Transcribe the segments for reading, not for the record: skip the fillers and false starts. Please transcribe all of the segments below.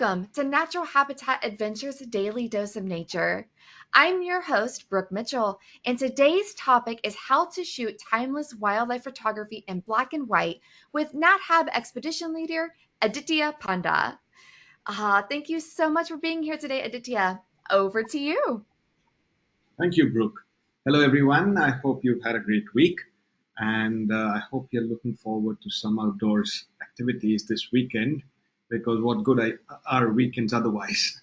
welcome to Natural Habitat Adventures Daily Dose of Nature. I'm your host, Brooke Mitchell, and today's topic is how to shoot timeless wildlife photography in black and white with NatHab expedition leader Aditya Panda. Thank you so much for being here today, Aditya. Over to you. Thank you, Brooke. Hello, everyone. I hope you've had a great week, and I hope you're looking forward to some outdoors activities this weekend because what good are weekends otherwise?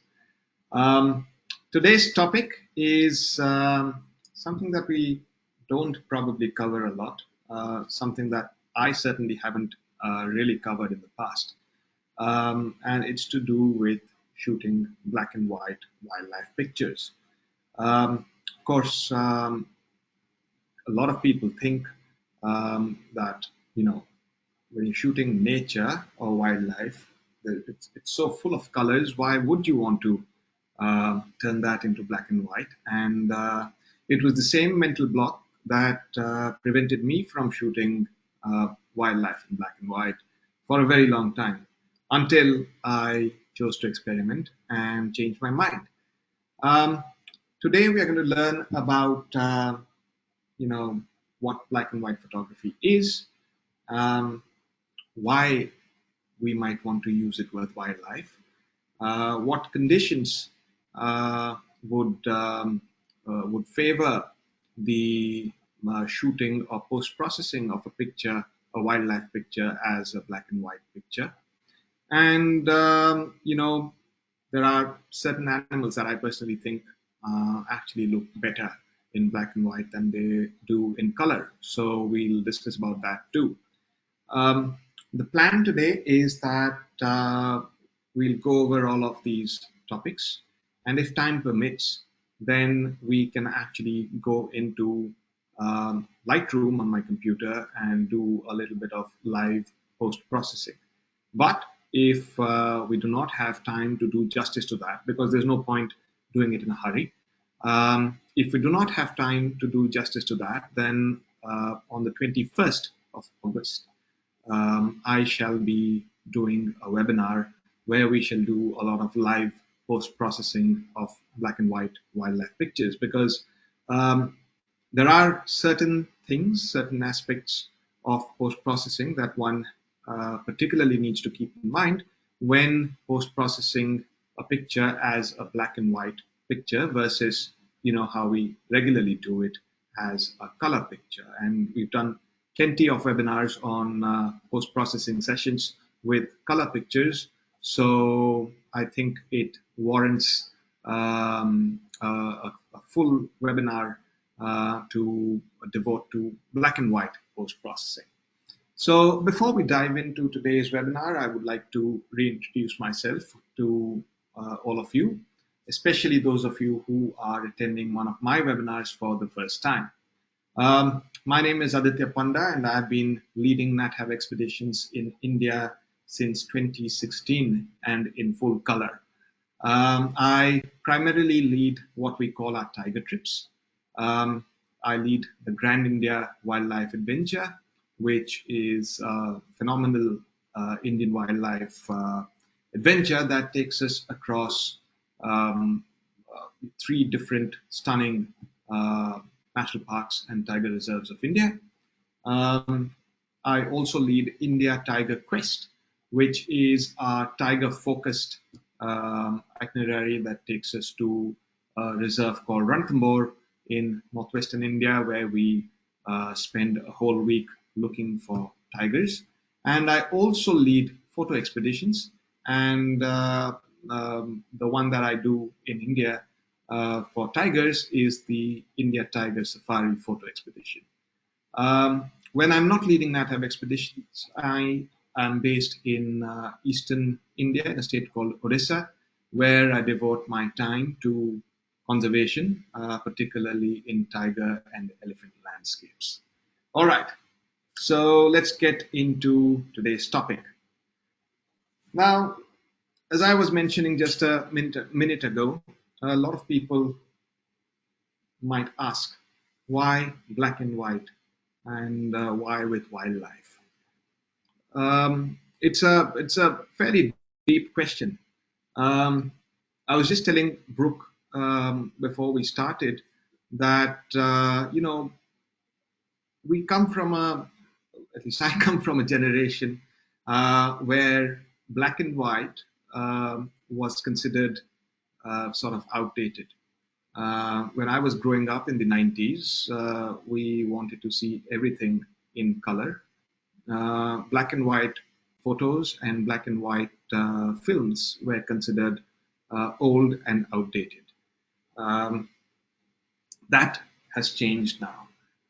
Um, Today's topic is something that we don't probably cover a lot, something that I certainly haven't really covered in the past, and it's to do with shooting black and white wildlife pictures. Of course, a lot of people think that when you're shooting nature or wildlife, it's so full of colors. Why would you want to turn that into black and white? And it was the same mental block that prevented me from shooting wildlife in black and white for a very long time until I chose to experiment and change my mind. Um, Today we are going to learn about you know what black and white photography is, um, why we might want to use it with wildlife, what conditions uh, would favor the shooting or post processing of a picture, a wildlife picture, as a black and white picture, and there are certain animals that I personally think actually look better in black and white than they do in color. So we'll discuss about that too. Um, the plan today is that we'll go over all of these topics, and if time permits, then we can actually go into Lightroom on my computer and do a little bit of live post processing. But if we do not have time to do justice to that, because there's no point doing it in a hurry, if we do not have time to do justice to that, then on the 21st of August, I shall be doing a webinar where we shall do a lot of live post processing of black and white wildlife pictures, because um, there are certain things, certain aspects of post processing that one particularly needs to keep in mind when post processing a picture as a black and white picture versus how we regularly do it as a color picture. And we've done plenty of webinars on post processing sessions with color pictures, so I think it warrants a full webinar to devote to black and white post processing. So before we dive into today's webinar, I would like to reintroduce myself to all of you, especially those of you who are attending one of my webinars for the first time. My name is Aditya Panda, and I've been leading NatHab expeditions in India since 2016 and in full color. I primarily lead what we call our tiger trips. I lead the Grand India Wildlife Adventure, which is a phenomenal Indian wildlife adventure that takes us across three different stunning national parks and tiger reserves of India. I also lead India Tiger Quest, which is a tiger-focused itinerary that takes us to a reserve called Ranthambore in northwestern India, where we spend a whole week looking for tigers. And I also lead photo expeditions, and the one that I do in India for tigers is the India Tiger Safari photo expedition. When I'm not leading NatHab expeditions, I am based in eastern India in a state called Odisha, where I devote my time to conservation, particularly in tiger and elephant landscapes. All right, so let's get into today's topic. Now, as I was mentioning just a minute ago, a lot of people might ask, why black and white, and why with wildlife? It's a fairly deep question, Um, I was just telling Brooke before we started that we come from at least I come from a generation where black and white was considered sort of outdated. When I was growing up in the 90s, we wanted to see everything in color. Black and white photos and black and white films were considered old and outdated. Um, that has changed now.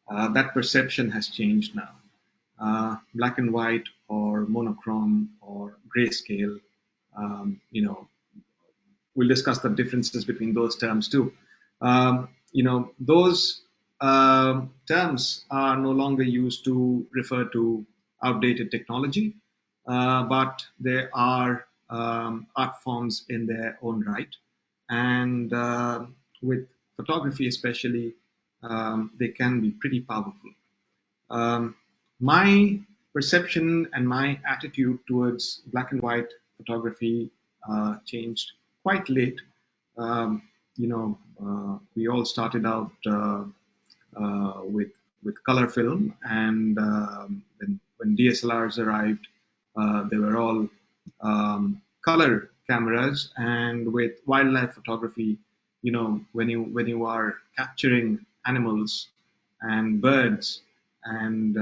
That perception has changed now. Black and white or monochrome or grayscale, we'll discuss the differences between those terms too. Those terms are no longer used to refer to outdated technology, but they are art forms in their own right. And with photography, especially, they can be pretty powerful. Um, my perception and my attitude towards black and white photography changed quite late. Um, we all started out with color film, and then when DSLRs arrived, they were all color cameras. And with wildlife photography, when you are capturing animals and birds, and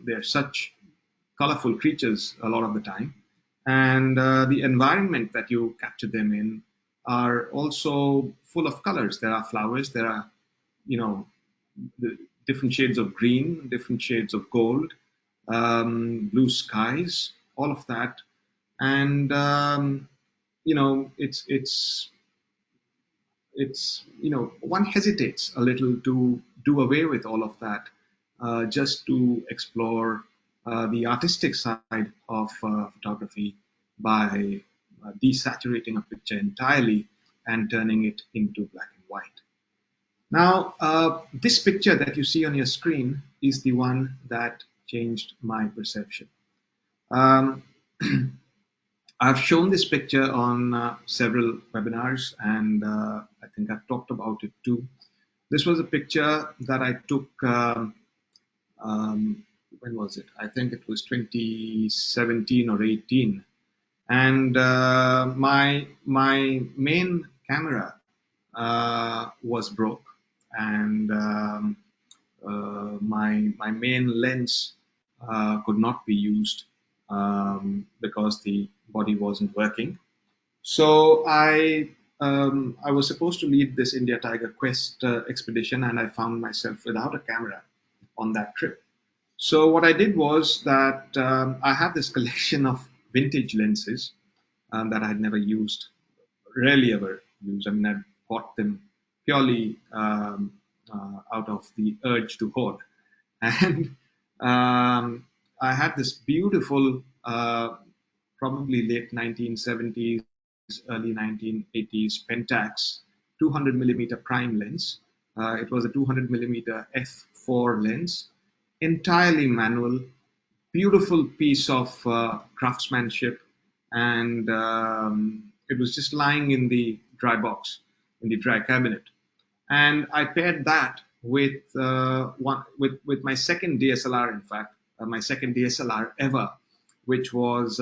they're such colorful creatures a lot of the time, and the environment that you capture them in are also full of colors. There are flowers, there are you know the different shades of green, different shades of gold, blue skies, all of that. And it's one hesitates a little to do away with all of that, just to explore the artistic side of photography by desaturating a picture entirely and turning it into black and white. Now, this picture that you see on your screen is the one that changed my perception. Um, I've shown this picture on several webinars, and I think I've talked about it too. This was a picture that I took. Um, when was it? I think it was 2017 or 18. And my main camera was broke, and my main lens could not be used because the body wasn't working. So I was supposed to lead this India Tiger Quest expedition, and I found myself without a camera on that trip. So what I did was that I have this collection of vintage lenses that I had never used, rarely ever used. I mean, I bought them purely out of the urge to hoard. And I had this beautiful, probably late 1970s, early 1980s Pentax 200 millimeter prime lens. It was a 200 millimeter f4 lens, entirely manual, beautiful piece of craftsmanship, and it was just lying in the dry box, in the dry cabinet. And I paired that with with my second DSLR. In fact, my second DSLR ever, which was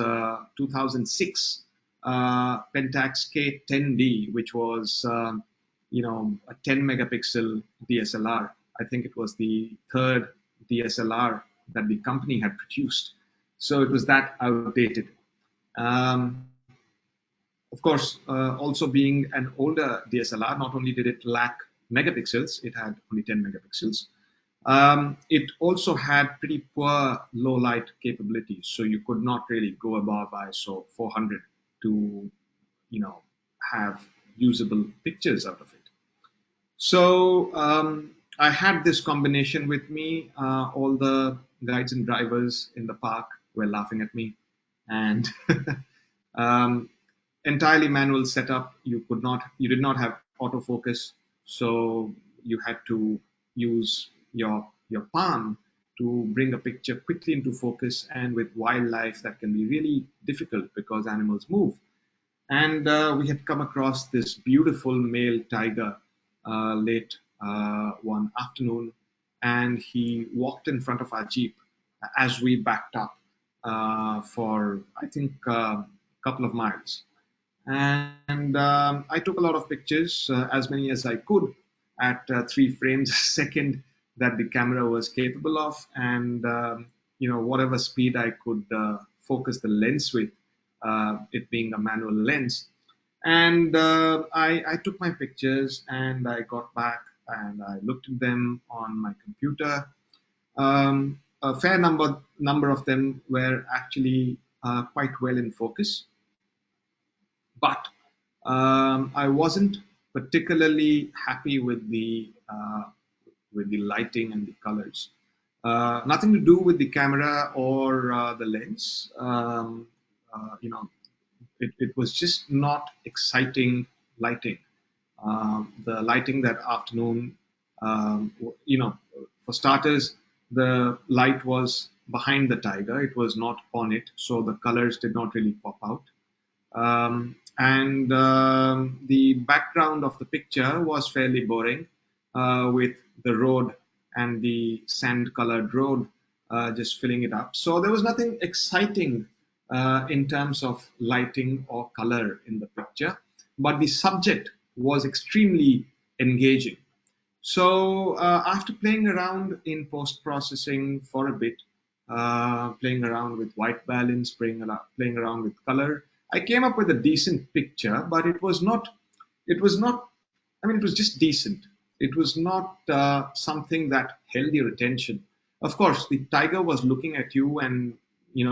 2006 Pentax K10D, which was a 10 megapixel DSLR. I think it was the third DSLR that the company had produced, so it was that outdated. Um, of course, also being an older DSLR, not only did it lack megapixels, it had only 10 megapixels. It also had pretty poor low light capabilities, so you could not really go above ISO 400 to, have usable pictures out of it. So I had this combination with me. All the guides and drivers in the park were laughing at me, and um, entirely manual setup. You did not have autofocus, so you had to use your palm to bring a picture quickly into focus. And with wildlife, that can be really difficult because animals move. And we had come across this beautiful male tiger late one afternoon, and he walked in front of our jeep as we backed up for, I think, a couple of miles. And I took a lot of pictures, as many as I could, at 3 frames a second that the camera was capable of, and whatever speed I could focus the lens with, it being a manual lens. And I took my pictures, and I got back and I looked at them on my computer. A fair number of them were actually quite well in focus, but I wasn't particularly happy with the lighting and the colors. Nothing to do with the camera or the lens. It was just not exciting lighting. The lighting that afternoon, for starters, the light was behind the tiger. It was not on it, so the colors did not really pop out. And the background of the picture was fairly boring, with the road and the sand colored road just filling it up. So there was nothing exciting in terms of lighting or color in the picture, but the subject was extremely engaging. So after playing around in post processing for a bit, playing around with white balance, playing around with color, I came up with a decent picture, but it was not, I mean, it was just decent. It was not something that held your attention. Of course, the tiger was looking at you, and it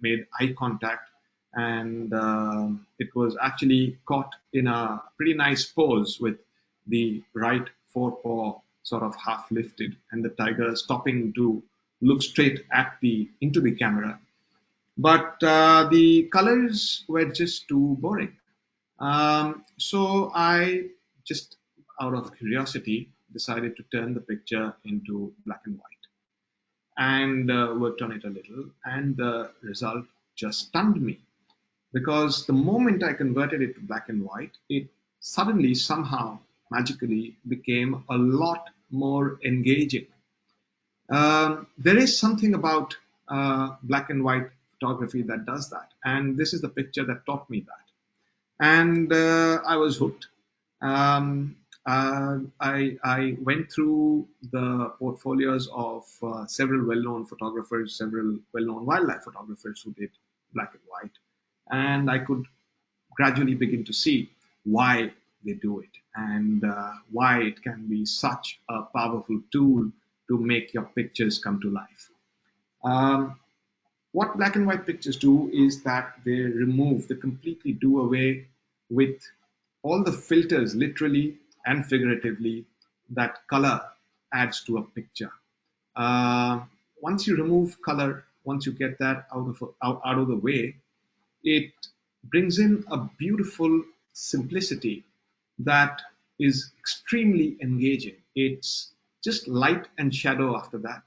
made eye contact, and it was actually caught in a pretty nice pose with the right forepaw sort of half lifted, and the tiger stopping to look straight at the into the camera. But the colors were just too boring. So I just, out of curiosity, decided to turn the picture into black and white, and worked on it a little, and the result just stunned me, because the moment I converted it to black and white, it suddenly, somehow, magically became a lot more engaging. There is something about black and white photography that does that, and this is the picture that taught me that. And I was hooked. I went through the portfolios of several well-known photographers, several well-known wildlife photographers who did black and white, and I could gradually begin to see why they do it, and why it can be such a powerful tool to make your pictures come to life. Um, what black and white pictures do is that they completely do away with all the filters, literally and figuratively, that color adds to a picture. Uh, Once you remove color, once you get that out of the way, it brings in a beautiful simplicity that is extremely engaging. It's just light and shadow after that,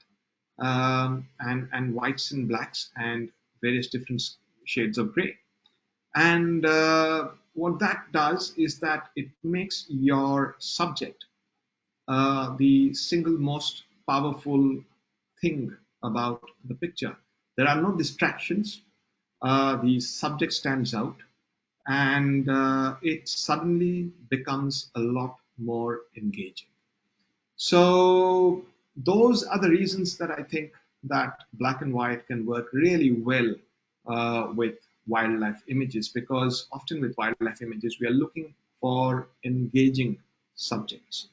and whites and blacks and various different shades of gray. And what that does is that it makes your subject the single most powerful thing about the picture. There are no distractions. The subject stands out, and it suddenly becomes a lot more engaging. So those are the reasons that I think that black and white can work really well with wildlife images, because often with wildlife images we are looking for engaging subjects.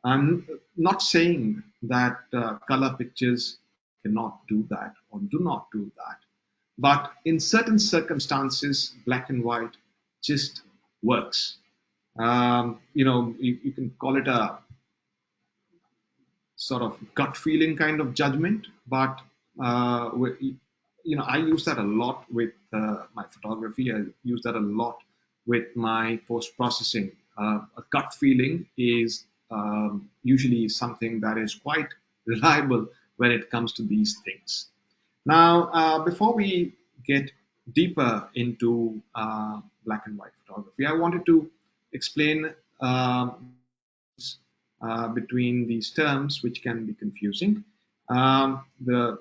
I'm not saying that color pictures cannot do that or do not do that, but in certain circumstances, black and white just works. You can call it a sort of gut feeling kind of judgment, but I use that a lot with my photography. I use that a lot with my post processing. A gut feeling is usually something that is quite reliable when it comes to these things. Now, before we get deeper into black and white photography. I wanted to explain the difference between these terms, which can be confusing. The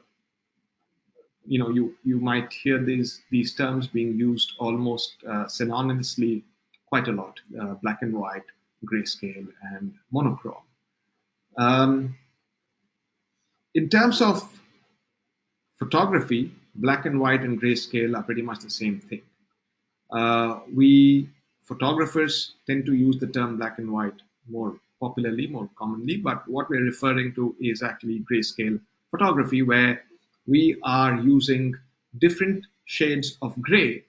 you might hear these terms being used almost synonymously quite a lot: black and white, grayscale, and monochrome. Um, in terms of photography, black and white and grayscale are pretty much the same thing. We photographers tend to use the term black and white more popularly, more commonly, but what we're referring to is actually grayscale photography, where we are using different shades of gray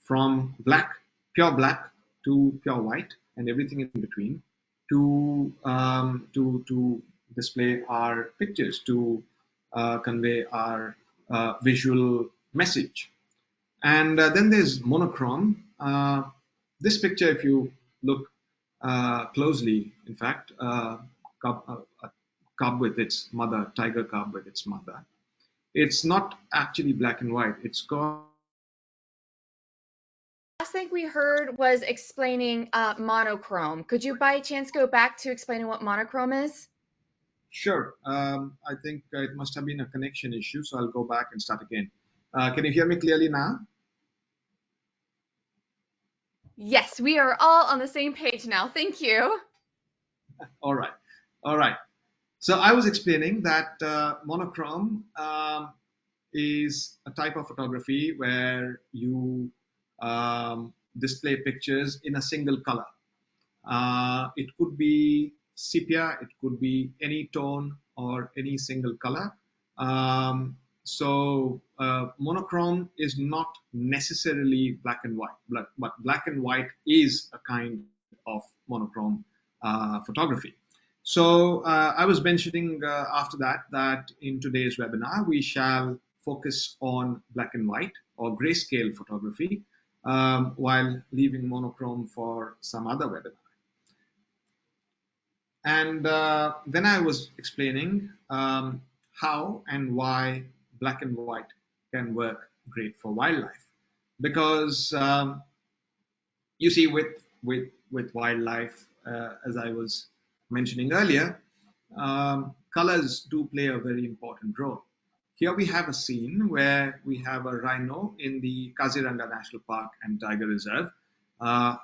from black, pure black, to pure white, and everything in between, to display our pictures, to convey our visual message. And then there's monochrome. This picture, if you look closely, in fact, a cub with its mother, tiger cub with its mother. It's not actually black and white. It's got Last thing we heard was explaining monochrome. Could you by chance go back to explaining what monochrome is? sure. I think it must have been a connection issue, so I'll go back and start again. Can you hear me clearly now? Yes, we are all on the same page now. Thank you. All right. All right. So I was explaining that monochrome is a type of photography where you display pictures in a single color. It could be sepia, it could be any tone or any single color. So monochrome is not necessarily black and white, but black and white is a kind of monochrome photography. So I was mentioning after that in today's webinar we shall focus on black and white or grayscale photography, while leaving monochrome for some other webinar. And then I was explaining how and why black and white can work great for wildlife. Because you see, with wildlife, as I was mentioning earlier, colors do play a very important role. Here we have a scene where we have a rhino in the Kaziranga National Park and Tiger Reserve,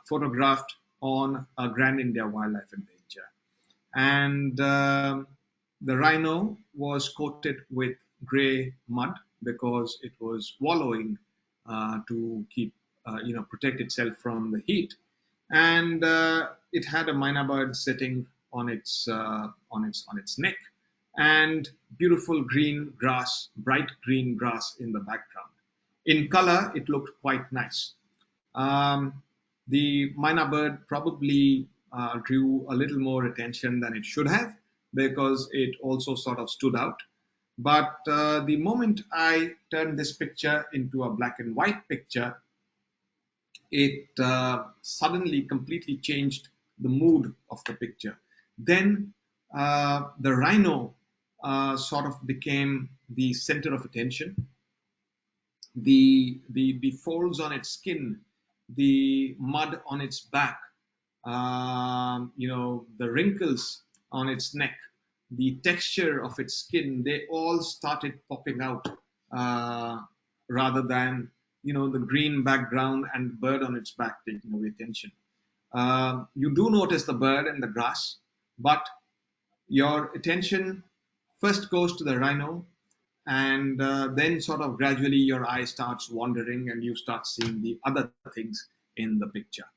photographed on a Grand India Wildlife Adventure. And the rhino was coated with gray mud because it was wallowing to keep protect itself from the heat. And it had a myna bird sitting on its neck, and beautiful green grass, bright green grass in the background. In color it looked quite nice. um, the myna bird probably drew a little more attention than it should have, because it also sort of stood out. But the moment I turned this picture into a black and white picture, it suddenly completely changed the mood of the picture. Then the rhino sort of became the center of attention. The folds on its skin, the mud on its back, the wrinkles on its neck, the texture of its skin, they all started popping out, uh, rather than the green background and bird on its back taking away attention. You do notice the bird and the grass, but your attention first goes to the rhino, and then sort of gradually your eye starts wandering and you start seeing the other things in the picture.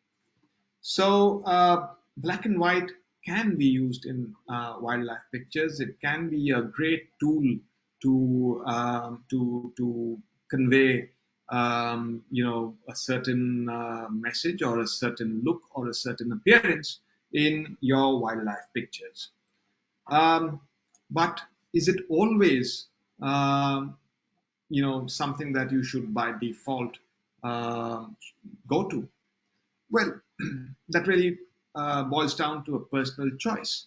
So black and white can be used in wildlife pictures. It can be a great tool to convey a certain message or a certain look or a certain appearance in your wildlife pictures. um, but is it always something that you should by default uh, go to? Well, that really boils down to a personal choice.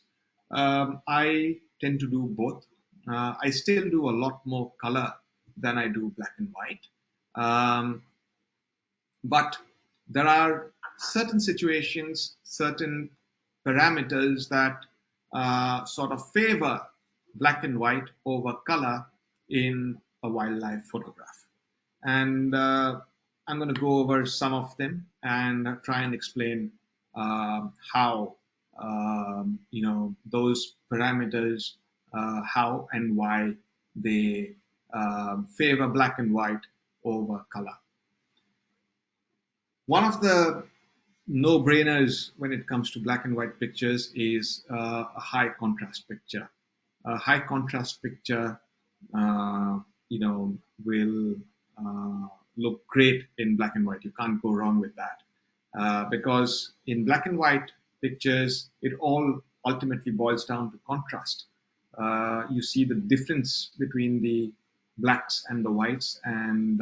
I tend to do both. I still do a lot more color than I do black and white. Um, But there are certain situations, certain parameters that sort of favor black and white over color in a wildlife photograph. And I'm going to go over some of them and try and explain how those parameters, how and why they favor black and white over color. One of the no-brainers when it comes to black and white pictures is a high contrast picture. A high contrast picture, uh, will look great in black and white. You can't go wrong with that, because in black and white pictures, it all ultimately boils down to contrast. You see the difference between the blacks and the whites, and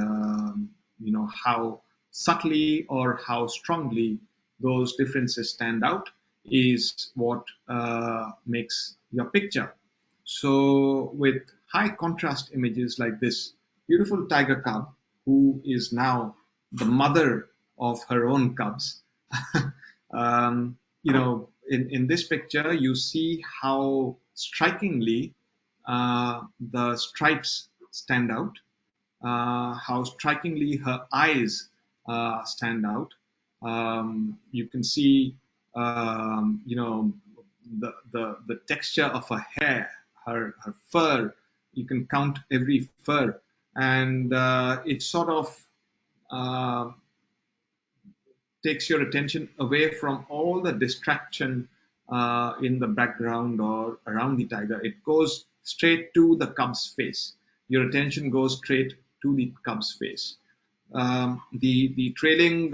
how subtly or how strongly those differences stand out is what makes your picture. So with high contrast images like this beautiful tiger cub, who is now the mother of her own cubs, in this picture, you see how strikingly the stripes stand out, how strikingly her eyes stand out. You can see, the texture of her hair, her fur. You can count every fur, and it sort of uh, takes your attention away from all the distraction in the background or around the tiger. It goes straight to the cub's face. Your attention goes straight to the cub's face. The trailing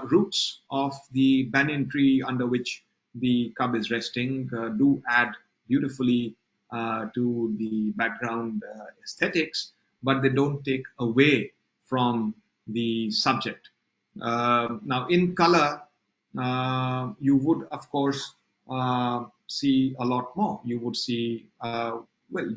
roots of the banyan tree under which the cub is resting do add beautifully to the background aesthetics, but they don't take away from the subject. Now, in color, you would, of course, see a lot more. You would see, well,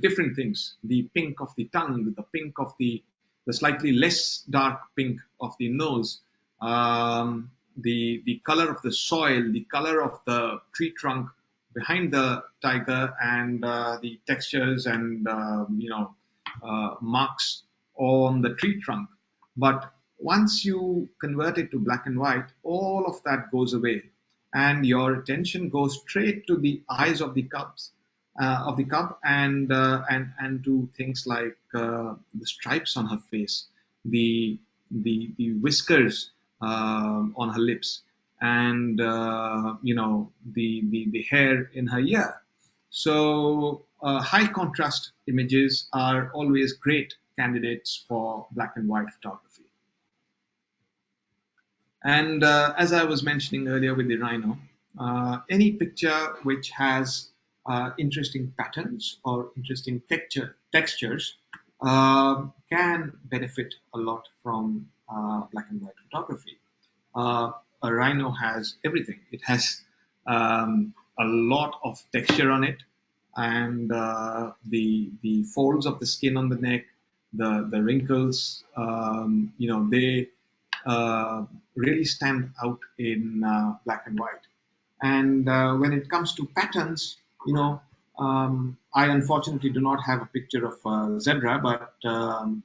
different things. The pink of the tongue, the pink of the slightly less dark pink of the nose, the color of the soil, the color of the tree trunk behind the tiger, and the textures and marks on the tree trunk. But once you convert it to black and white, all of that goes away, and your attention goes straight to the eyes of the cub, and to things like the stripes on her face, the whiskers on her lips, and the hair in her ear. So high contrast images are always great candidates for black and white photography. And as I was mentioning earlier with the rhino, any picture which has interesting patterns or interesting textures can benefit a lot from black and white photography. A rhino has everything. It has a lot of texture on it, and the folds of the skin on the neck, the wrinkles, they really stand out in black and white. And when it comes to patterns, I unfortunately do not have a picture of a zebra, but an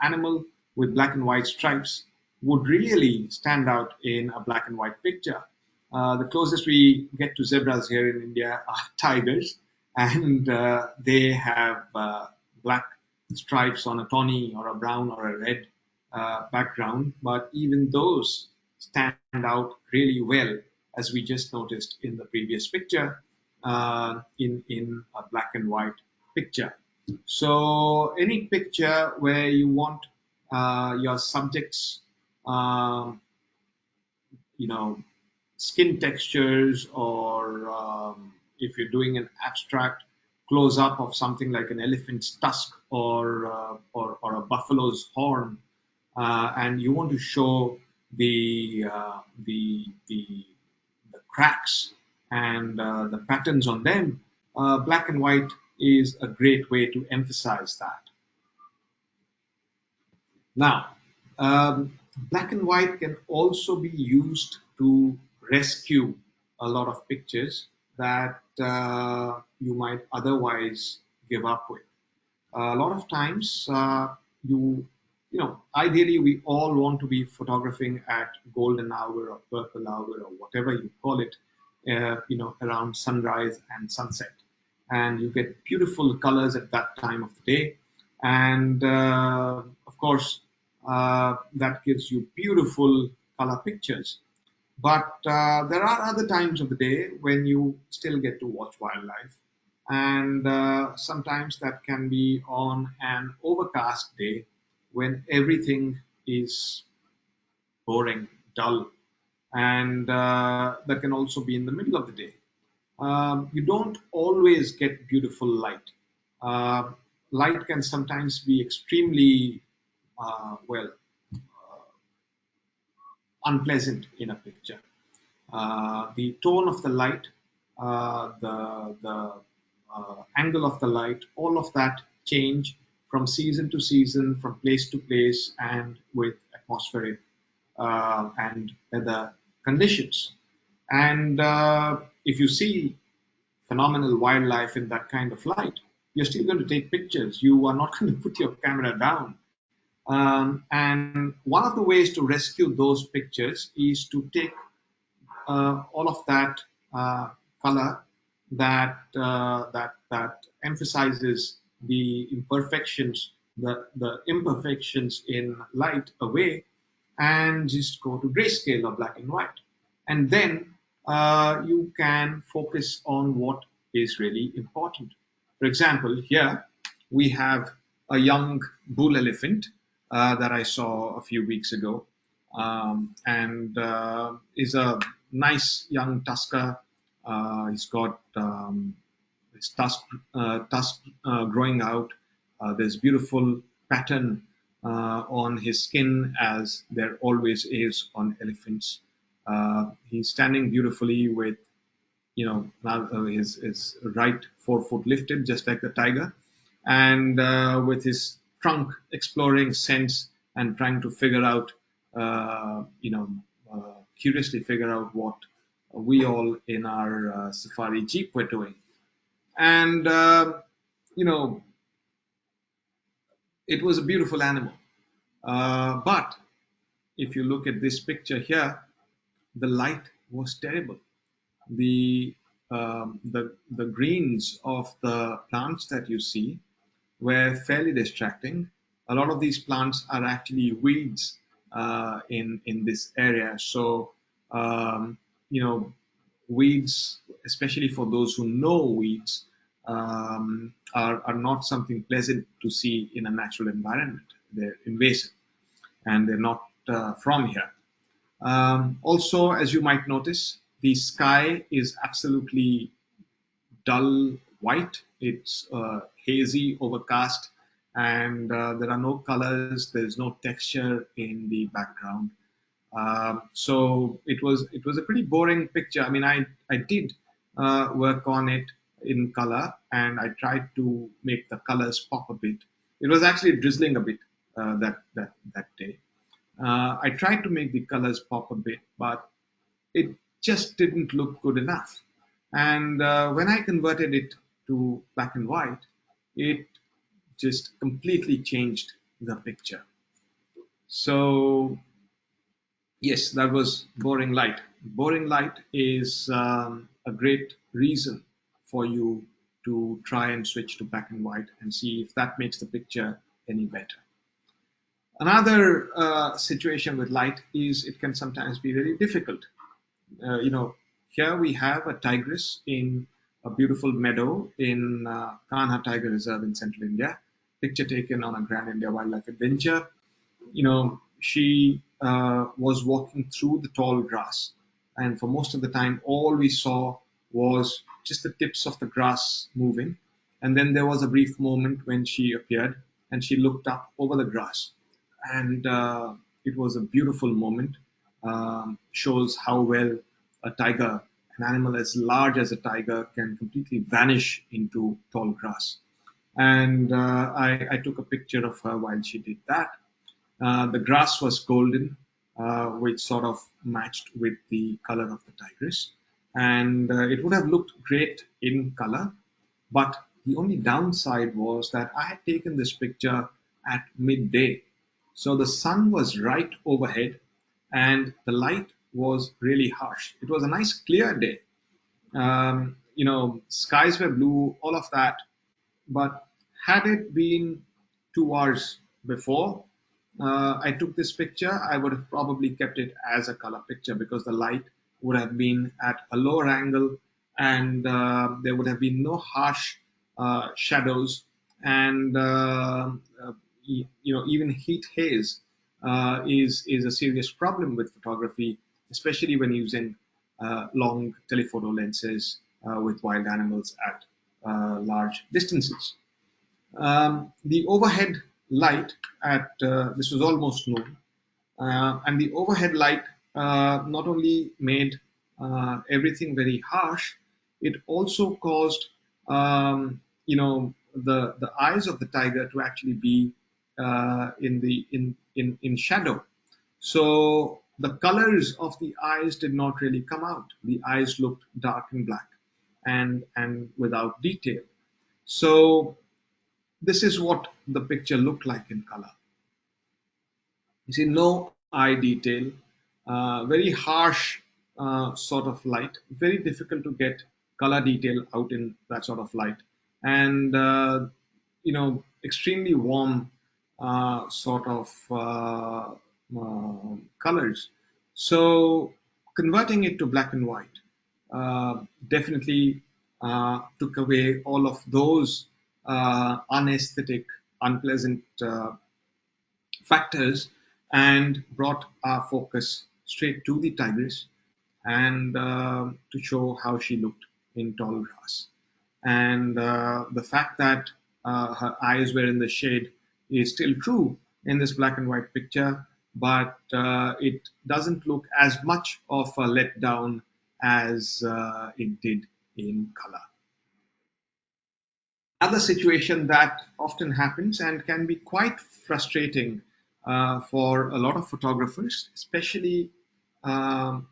animal with black and white stripes would really stand out in a black and white picture. The closest we get to zebras here in India are tigers, and they have black stripes on a tawny or a brown or a red background, but even those stand out really well, as we just noticed in the previous picture, in a black and white picture. So any picture where you want your subjects, um, you know, skin textures, or if you're doing an abstract close up of something like an elephant's tusk, or a buffalo's horn, and you want to show the cracks and the patterns on them, black and white is a great way to emphasize that. Now, Black and white can also be used to rescue a lot of pictures that you might otherwise give up with. A lot of times, ideally we all want to be photographing at golden hour or purple hour or whatever you call it, around sunrise and sunset. And you get beautiful colors at that time of the day. And of course, that gives you beautiful color pictures. But there are other times of the day when you still get to watch wildlife. And sometimes that can be on an overcast day when everything is boring, dull, and that can also be in the middle of the day. You don't always get beautiful light. Uh, Light can sometimes be extremely, well, unpleasant in a picture. The tone of the light, the angle of the light, all of that change from season to season, from place to place, and with atmospheric and weather conditions. And if you see phenomenal wildlife in that kind of light, you're still going to take pictures. You are not going to put your camera down. And one of the ways to rescue those pictures is to take all of that color that emphasizes the imperfections, the imperfections in light away, and just go to grayscale or black and white, and then you can focus on what is really important. For example, here we have a young bull elephant that I saw a few weeks ago, and is a nice young tusker. He's got his tusk growing out. There's beautiful pattern on his skin, as there always is on elephants. He's standing beautifully with, his right forefoot lifted, just like the tiger, and with his trunk exploring scents and trying to figure out, curiously figure out what we all in our safari jeep were doing. And, you know, it was a beautiful animal. But if you look at this picture here, the light was terrible. The greens of the plants that you see were fairly distracting. A lot of these plants are actually weeds in this area. So um, you know, weeds, especially for those who know weeds, are not something pleasant to see in a natural environment. They're invasive and they're not from here. Also, as you might notice, the sky is absolutely dull white. It's hazy, overcast, and there are no colors. There's no texture in the background. So it was a pretty boring picture. I mean, I did work on it in color, and I tried to make the colors pop a bit. It was actually drizzling a bit that day. I tried to make the colors pop a bit, but it just didn't look good enough. And when I converted it to black and white, it just completely changed the picture. So, yes, that was boring light. Boring light is a great reason for you to try and switch to black and white and see if that makes the picture any better. Another situation with light is it can sometimes be very difficult. uh, you know, Here we have a tigress in a beautiful meadow in Kanha Tiger Reserve in central India. Picture taken on a Grand India Wildlife Adventure. She was walking through the tall grass, and for most of the time, all we saw was just the tips of the grass moving. And then there was a brief moment when she appeared and she looked up over the grass, and it was a beautiful moment. Shows how well a tiger, an animal as large as a tiger, can completely vanish into tall grass. And I took a picture of her while she did that. The grass was golden, which sort of matched with the color of the tigress. And it would have looked great in color, but the only downside was that I had taken this picture at midday. So the sun was right overhead and the light was really harsh. It was a nice clear day. Skies were blue, all of that. But had it been 2 hours before I took this picture, I would have probably kept it as a color picture because the light would have been at a lower angle and there would have been no harsh shadows and even heat haze is a serious problem with photography, especially when using long telephoto lenses with wild animals at large distances. The overhead light at this was almost noon, and the overhead light not only made everything very harsh, it also caused the eyes of the tiger to actually be in shadow. So the colors of the eyes did not really come out. The eyes looked dark and black and without detail. So this is what the picture looked like in color. You see, no eye detail, very harsh sort of light, very difficult to get color detail out in that sort of light, and extremely warm sort of colors. So converting it to black and white definitely took away all of those unesthetic, unpleasant factors and brought our focus straight to the tigress and to show how she looked in tall grass. And the fact that her eyes were in the shade is still true in this black and white picture, but it doesn't look as much of a letdown as it did in color. Another situation that often happens and can be quite frustrating for a lot of photographers, especially um,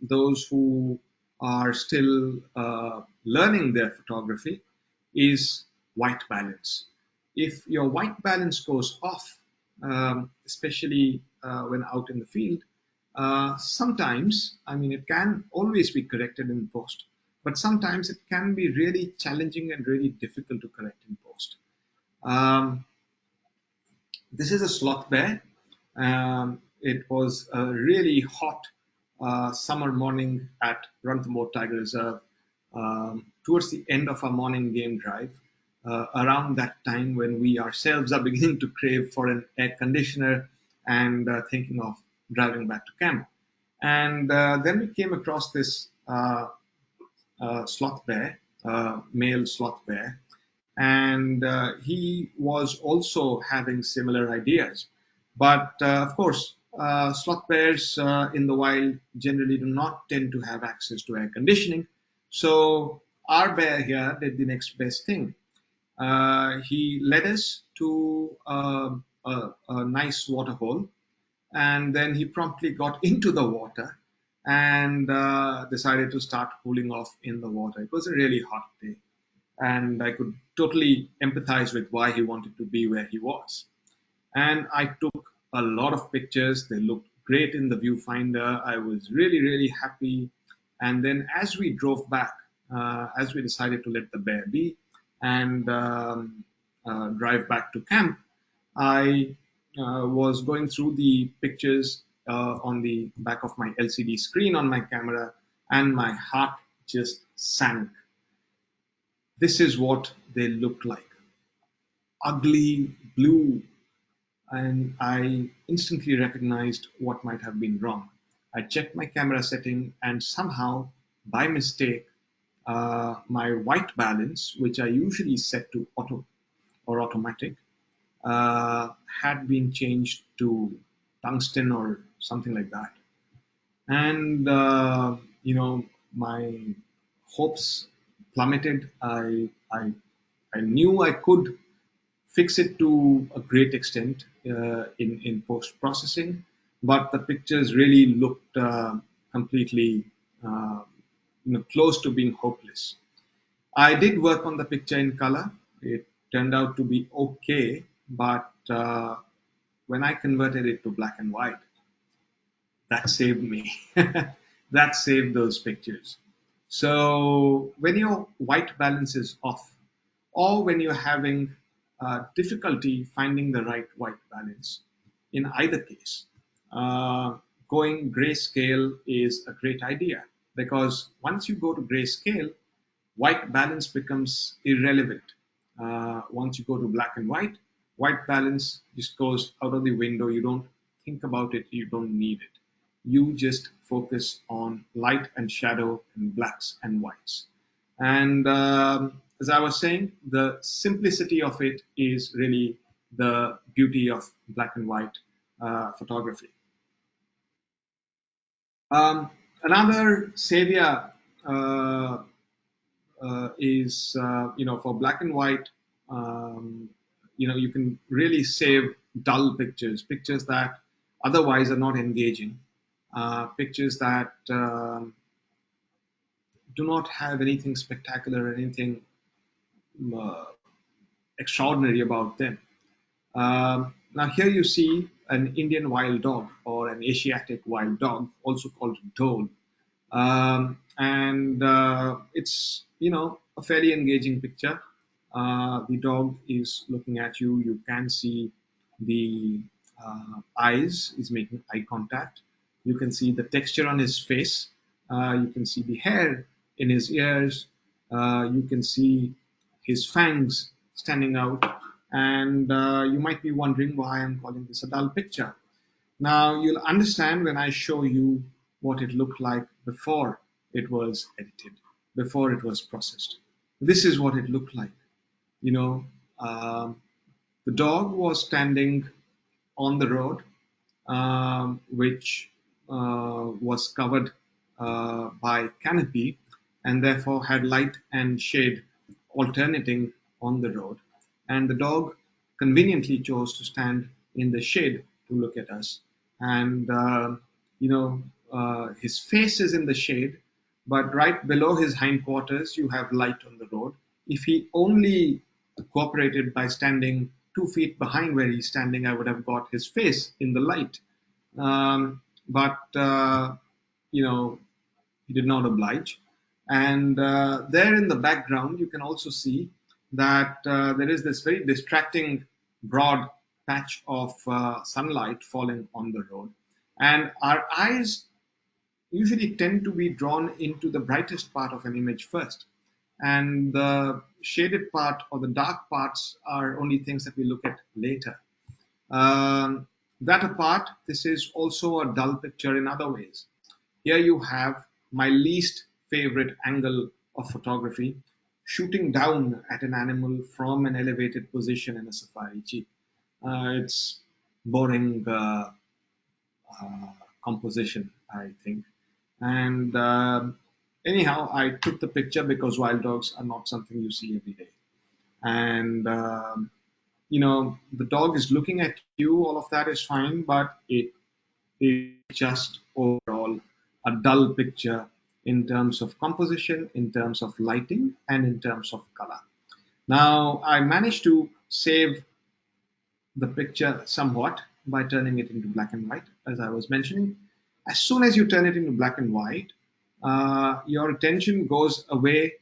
those who are still learning their photography, is white balance. If your white balance goes off, especially when out in the field, sometimes, I mean, it can always be corrected in post, but sometimes it can be really challenging and really difficult to correct in post. Um, this is a sloth bear. It was a really hot summer morning at Ranthambore Tiger Reserve. Towards the end of our morning game drive, around that time when we ourselves are beginning to crave for an air conditioner and thinking of driving back to camp. And then we came across this sloth bear, male sloth bear, and he was also having similar ideas. But of course, sloth bears in the wild generally do not tend to have access to air conditioning. So our bear here did the next best thing. He led us to a nice waterhole, and then he promptly got into the water and decided to start cooling off in the water. It was a really hot day, and I could totally empathize with why he wanted to be where he was. And I took a lot of pictures. They looked great in the viewfinder. I was really, really happy. And then as we drove back, as we decided to let the bear be and drive back to camp, I was going through the pictures on the back of my LCD screen on my camera, and my heart just sank. This is what they looked like: ugly, blue, and I instantly recognized what might have been wrong. I checked my camera setting, and somehow, by mistake, my white balance, which I usually set to auto or automatic, had been changed to tungsten or something like that. And my hopes plummeted. I knew I could fix it to a great extent in post processing, but the pictures really looked completely uh, close to being hopeless. I did work on the picture in color. It turned out to be okay, but when I converted it to black and white, that saved me. That saved those pictures. So when your white balance is off, or when you're having difficulty finding the right white balance, in either case, uh, going grayscale is a great idea, because once you go to grayscale, white balance becomes irrelevant. Once you go to black and white balance just goes out of the window. You don't think about it, you don't need it. You just focus on light and shadow and blacks and whites. And as I was saying, the simplicity of it is really the beauty of black and white photography. Another savior uh, is for black and white. um, you can really save dull pictures, pictures that otherwise are not engaging, pictures that do not have anything spectacular, anything uh, extraordinary about them. Now here you see an Indian wild dog, or an Asiatic wild dog, also called dhole. And it's a fairly engaging picture. The dog is looking at you. You can see the eyes. Is making eye contact. You can see the texture on his face. You can see the hair in his ears. You can see his fangs standing out. And you might be wondering why I'm calling this a dull picture. Now you'll understand when I show you what it looked like before it was edited, before it was processed. This is what it looked like. You know, um, the dog was standing on the road, which was covered by canopy, and therefore had light and shade alternating on the road. And the dog conveniently chose to stand in the shade to look at us. And his face is in the shade, but right below his hindquarters, you have light on the road. If he only cooperated by standing 2 feet behind where he's standing, I would have got his face in the light. But he did not oblige. And there in the background, you can also see that there is this very distracting broad patch of sunlight falling on the road. And our eyes usually tend to be drawn into the brightest part of an image first. And the shaded part or the dark parts are only things that we look at later. That apart, this is also a dull picture in other ways. Here you have my least favorite angle of photography, shooting down at an animal from an elevated position in a safari jeep. It's boring uh, composition, I think. And anyhow, I took the picture because wild dogs are not something you see every day. And the dog is looking at you, all of that is fine, but it is just overall a dull picture in terms of composition, in terms of lighting, and in terms of color. Now, I managed to save the picture somewhat by turning it into black and white, as I was mentioning. As soon as you turn it into black and white, your attention goes away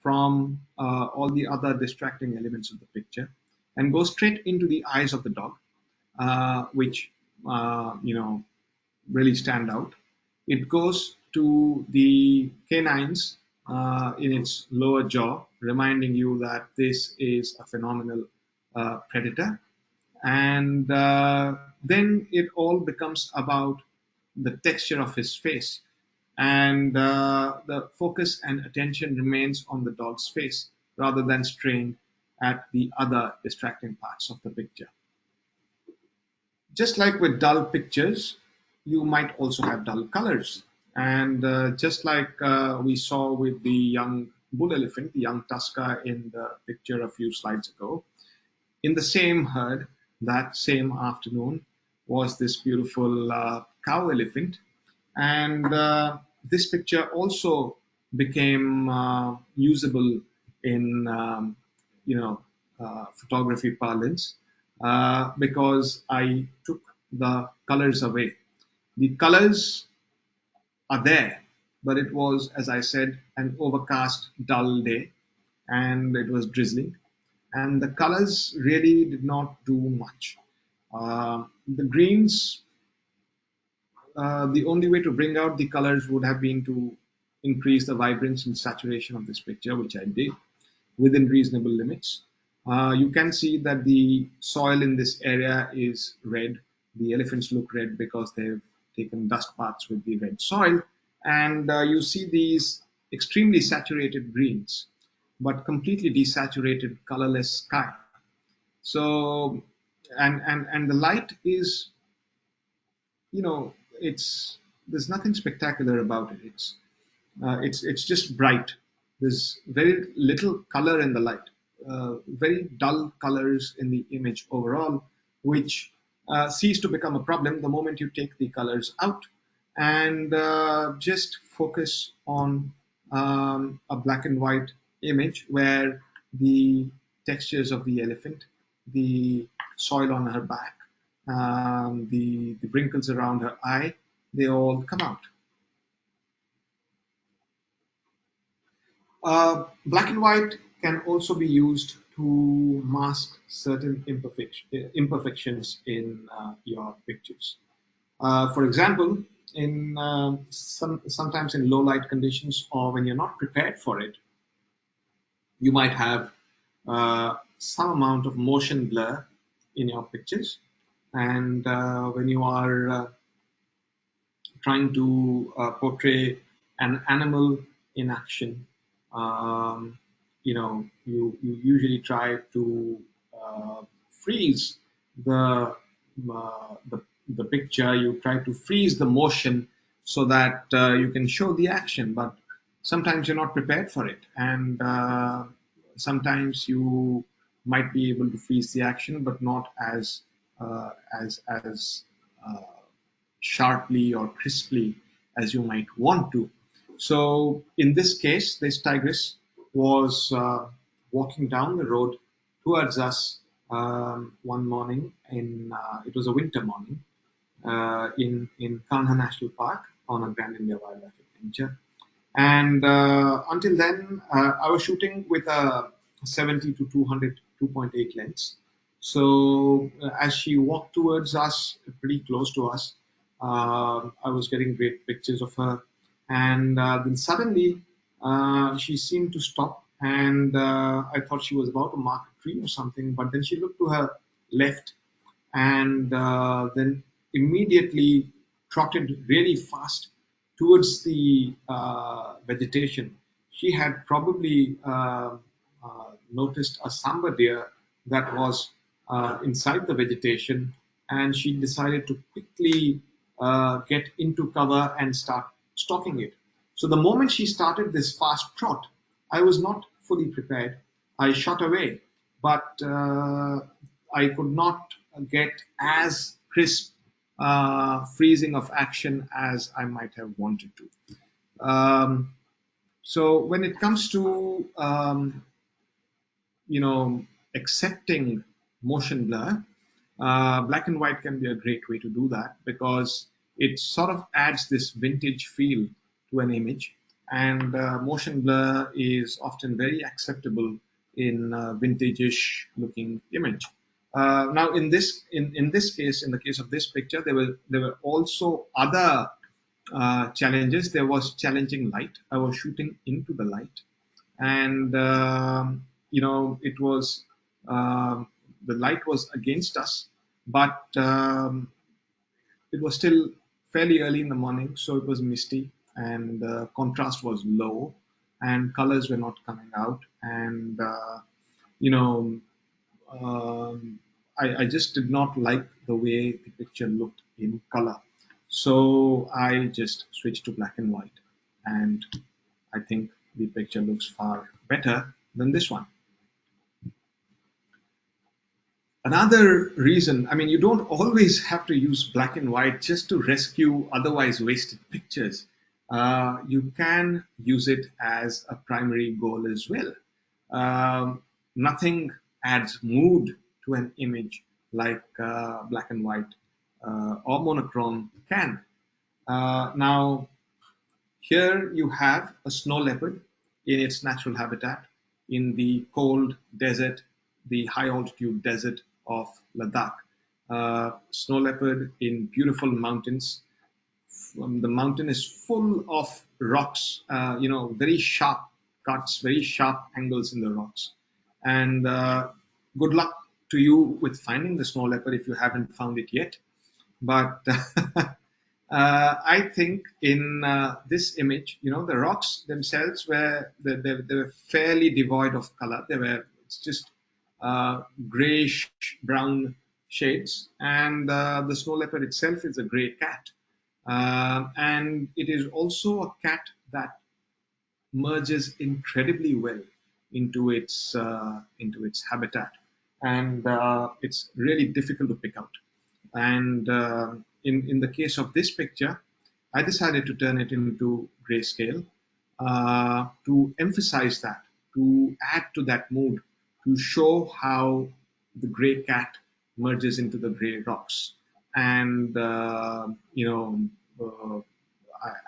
from all the other distracting elements of the picture and goes straight into the eyes of the dog, which really stand out. It goes to the canines in its lower jaw, reminding you that this is a phenomenal predator. And then it all becomes about the texture of his face. And the focus and attention remains on the dog's face rather than straying at the other distracting parts of the picture. Just like with dull pictures, you might also have dull colors. And just like we saw with the young bull elephant, the young tusker in the picture a few slides ago, in the same herd that same afternoon, was this beautiful cow elephant. And this picture also became usable in, photography parlance, because I took the colors away. The colors are there, but it was, as I said, an overcast, dull day, and it was drizzling, and the colors really did not do much. The greens, the only way to bring out the colors would have been to increase the vibrance and saturation of this picture, which I did within reasonable limits. You can see that the soil in this area is red. The elephants look red because they've taken dust baths with the red soil. And you see these extremely saturated greens, but completely desaturated, colorless sky. So, and the light is, it's there's nothing spectacular about it. It's just bright. There's very little color in the light, very dull colors in the image overall, which cease to become a problem the moment you take the colors out and just focus on a black and white image where the textures of the elephant, the soil on her back, the wrinkles around her eye, they all come out. Black and white can also be used to mask certain imperfections in your pictures. For example, in sometimes in low light conditions or when you're not prepared for it, you might have some amount of motion blur in your pictures. And when you are trying to portray an animal in action, you usually try to freeze the, the picture. You try to freeze the motion so that you can show the action, but sometimes you're not prepared for it, and sometimes you might be able to freeze the action, but not as uh, sharply or crisply as you might want to. So in this case, this tigress was walking down the road towards us one morning. It was a winter morning in Kanha National Park on a Grand India Wildlife Adventure. And until then, I was shooting with a 70 to 200 2.8 lens. So as she walked towards us, pretty close to us, I was getting great pictures of her. And then suddenly, she seemed to stop, and I thought she was about to mark a tree or something. But then she looked to her left, and then immediately trotted really fast towards the vegetation. She had probably noticed a sambar deer that was inside the vegetation, and she decided to quickly get into cover and start stalking it. So the moment she started this fast trot, I was not fully prepared. I shot away, but I could not get as crisp freezing of action as I might have wanted to. So when it comes to you know accepting motion blur, black and white can be a great way to do that because it sort of adds this vintage feel to an image, and motion blur is often very acceptable in a vintage-ish looking image. Now, in this case, in the case of this picture, there were also other challenges. There was challenging light. I was shooting into the light, and it was the light was against us, but it was still fairly early in the morning, so it was misty, and contrast was low, and colors were not coming out, and you know I just did not like the way the picture looked in color. So I just switched to black and white. And I think the picture looks far better than this one. Another reason, I mean, you don't always have to use black and white just to rescue otherwise wasted pictures. You can use it as a primary goal as well. Nothing adds mood to an image like black and white or monochrome can. Now, here you have a snow leopard in its natural habitat in the cold desert, the high altitude desert of Ladakh. Snow leopard in beautiful mountains. The mountain is full of rocks, very sharp cuts, very sharp angles in the rocks. And good luck to you with finding the snow leopard if you haven't found it yet. But I think in this image, the rocks themselves they were fairly devoid of color. They were it's just grayish brown shades, and the snow leopard itself is a gray cat, and it is also a cat that merges incredibly well into its habitat, and it's really difficult to pick out. And in the case of this picture, I decided to turn it into grayscale to emphasize that, to add to that mood, to show how the gray cat merges into the gray rocks. And, I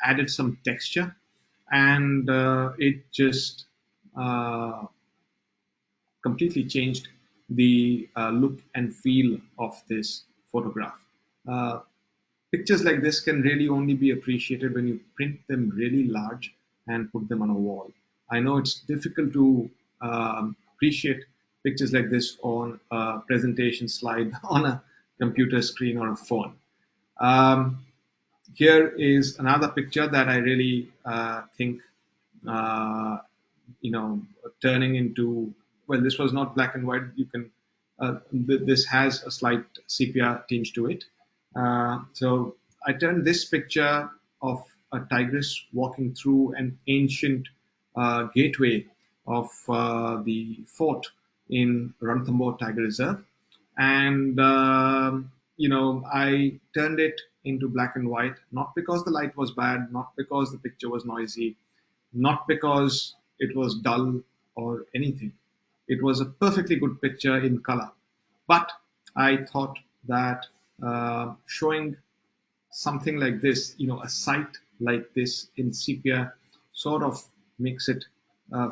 added some texture, and it just uh, completely changed the look and feel of this photograph. Uh, Pictures like this can really only be appreciated when you print them really large and put them on a wall. I know it's difficult to appreciate pictures like this on a presentation slide on a computer screen or a phone. Um, Here is another picture that I really think uh, turning into, well, this was not black and white. You can this has a slight sepia tinge to it. So I turned this picture of a tigress walking through an ancient gateway of the fort in Ranthambore Tiger Reserve, and I turned it into black and white, not because the light was bad, not because the picture was noisy, not because it was dull or anything. It was a perfectly good picture in color. But I thought that showing something like this, a site like this in sepia, sort of makes it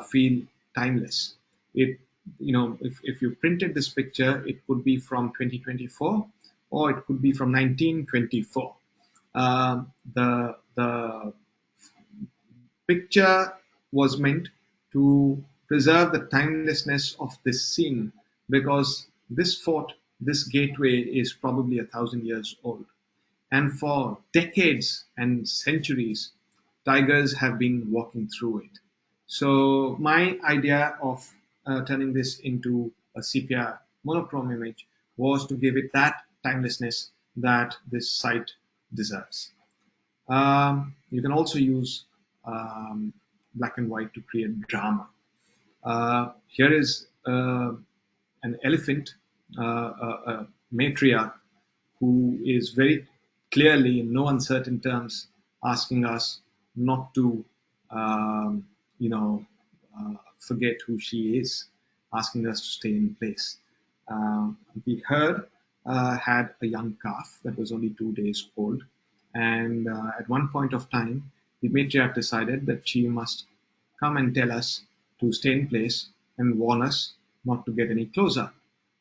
feel timeless. It, if you printed this picture, it could be from 2024 or it could be from 1924. The picture was meant to preserve the timelessness of this scene because this fort, this gateway is probably 1,000 years old. And for decades and centuries, tigers have been walking through it. So my idea of turning this into a sepia monochrome image was to give it that timelessness that this site deserves. You can also use black and white to create drama. Here is an elephant, a matriarch, who is very clearly, in no uncertain terms, asking us not to, um, you know, forget who she is, asking us to stay in place. The herd had a young calf that was only 2 days old, and at one point of time, the matriarch decided that she must come and tell us to stay in place and warn us not to get any closer.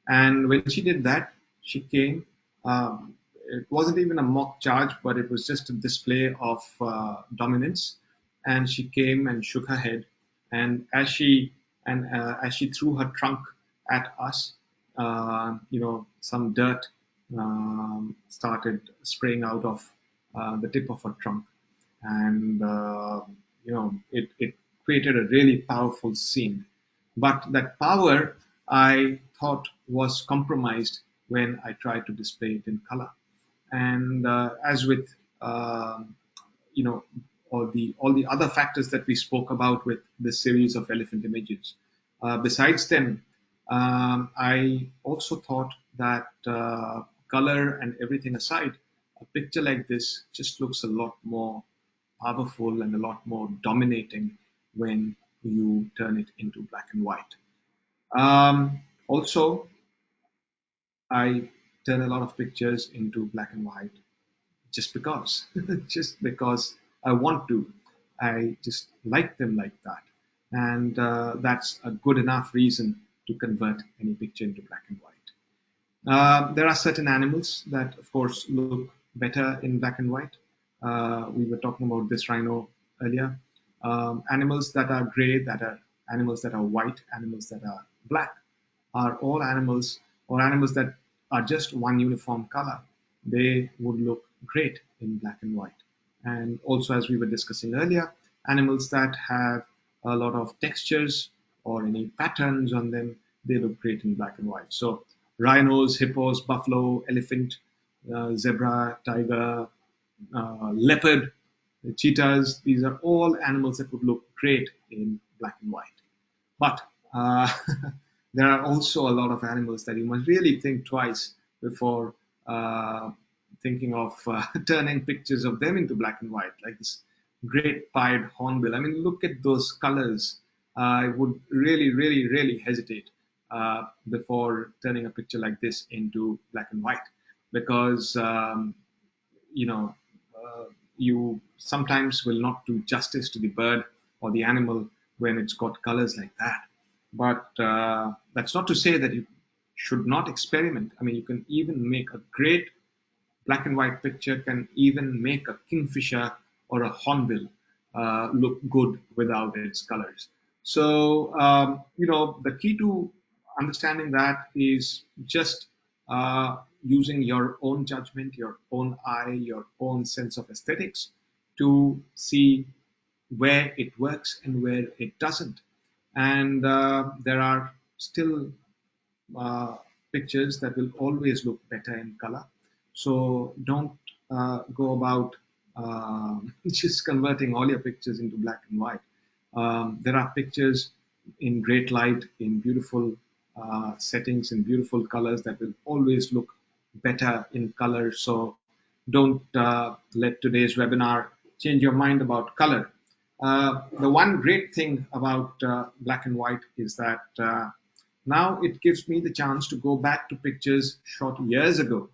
And when she did that, she came. It wasn't even a mock charge, but it was just a display of dominance. And she came and shook her head. And as she threw her trunk at us, some dirt started spraying out of the tip of her trunk, and it created a really powerful scene. But that power, I thought, was compromised when I tried to display it in color. And as with you know all the other factors that we spoke about with this series of elephant images, besides them, I also thought that color and everything aside, a picture like this just looks a lot more powerful and a lot more dominating when you turn it into black and white. Also, I turn a lot of pictures into black and white just because, just because I want to. I just like them like that. And that's a good enough reason to convert any picture into black and white. There are certain animals that, of course, look better in black and white. We were talking about this rhino earlier. Animals that are gray, that are animals that are white, animals that are black, are all animals or animals that are just one uniform color. They would look great in black and white. And also, as we were discussing earlier, animals that have a lot of textures or any patterns on them, they look great in black and white. So rhinos, hippos, buffalo, elephant, zebra, tiger, leopard, cheetahs, these are all animals that would look great in black and white. But uh, there are also a lot of animals that you must really think twice before uh, thinking of turning pictures of them into black and white, like this great pied hornbill. I mean, look at those colors. I would really, really, really hesitate before turning a picture like this into black and white because you know, uh, you sometimes will not do justice to the bird or the animal when it's got colors like that. But that's not to say that you should not experiment. I mean, you can even make a great black and white picture, can even make a kingfisher or a hornbill look good without its colors. So, the key to understanding that is just using your own judgment, your own eye, your own sense of aesthetics to see where it works and where it doesn't. And there are still uh, pictures that will always look better in color. So don't go about just converting all your pictures into black and white. There are pictures in great light, in beautiful settings, in beautiful colors that will always look better in color. So don't let today's webinar change your mind about color. The one great thing about black and white is that now it gives me the chance to go back to pictures shot years ago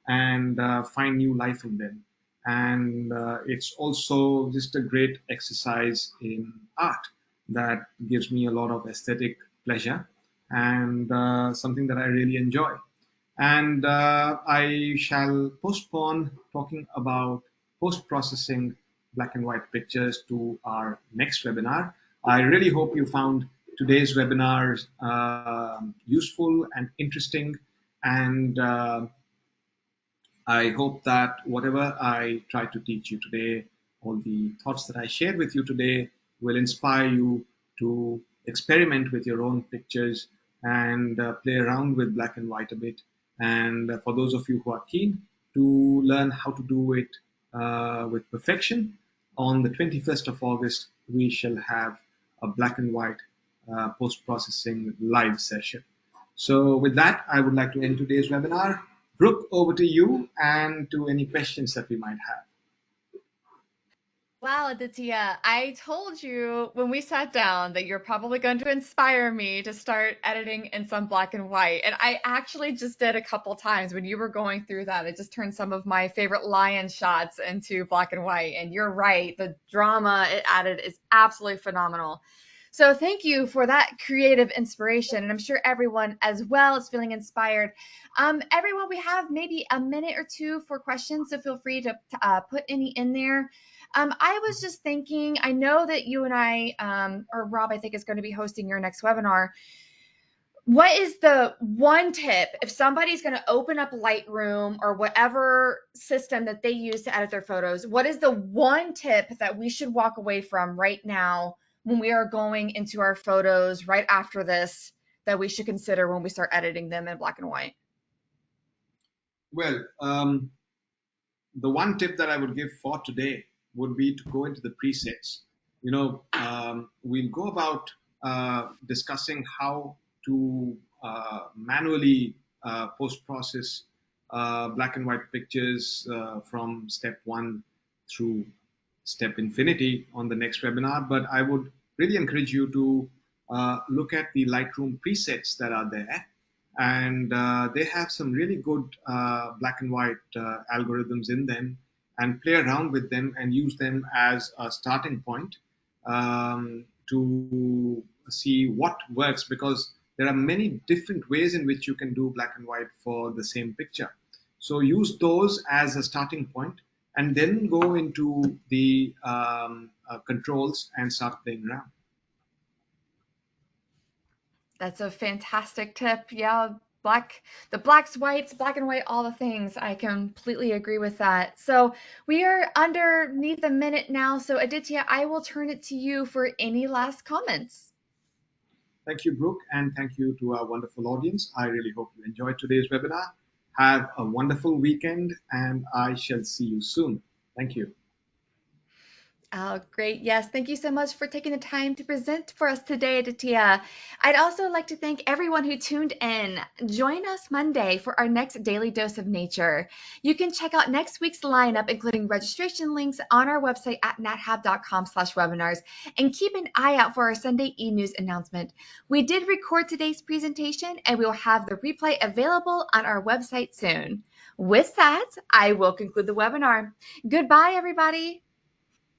and find new life in them. And it's also just a great exercise in art that gives me a lot of aesthetic pleasure and something that I really enjoy. And I shall postpone talking about post processing black and white pictures to our next webinar. I really hope you found today's webinar useful and interesting. And I hope that whatever I try to teach you today, all the thoughts that I shared with you today, will inspire you to experiment with your own pictures and play around with black and white a bit. And for those of you who are keen to learn how to do it with perfection, on the 21st of August, we shall have a black and white post processing live session. So with that, I would like to end today's webinar. Brooke, over to you and to any questions that we might have. Wow, Aditya, I told you when we sat down that you're probably going to inspire me to start editing in some black and white. And I actually just did a couple times when you were going through that. I just turned some of my favorite lion shots into black and white. And you're right, the drama it added is absolutely phenomenal. So thank you for that creative inspiration. And I'm sure everyone as well is feeling inspired. Everyone, we have maybe a minute or two for questions, so feel free to put any in there. I was just thinking, I know that you and I, or Rob, I think is going to be hosting your next webinar. What is the one tip if somebody's going to open up Lightroom or whatever system that they use to edit their photos? What is the one tip that we should walk away from right now when we are going into our photos right after this that we should consider when we start editing them in black and white? Well, the one tip that I would give for today would be to go into the presets. We'll go about discussing how to manually post-process black and white pictures from step one through step infinity on the next webinar. But I would really encourage you to look at the Lightroom presets that are there. And they have some really good black and white algorithms in them, and play around with them and use them as a starting point to see what works, because there are many different ways in which you can do black and white for the same picture. So use those as a starting point, and then go into the controls and start playing around. That's a fantastic tip. Yeah, the blacks, whites, black and white, all the things. I completely agree with that. So we are underneath a minute now. So Aditya, I will turn it to you for any last comments. Thank you, Brooke, and thank you to our wonderful audience. I really hope you enjoyed today's webinar. Have a wonderful weekend, and I shall see you soon. Thank you. Oh, great. Yes. Thank you so much for taking the time to present for us today, Aditya. I'd also like to thank everyone who tuned in. Join us Monday for our next daily dose of nature. You can check out next week's lineup, including registration links, on our website at nathab.com/webinars, and keep an eye out for our Sunday e-news announcement. We did record today's presentation, and we will have the replay available on our website soon. With that, I will conclude the webinar. Goodbye, everybody.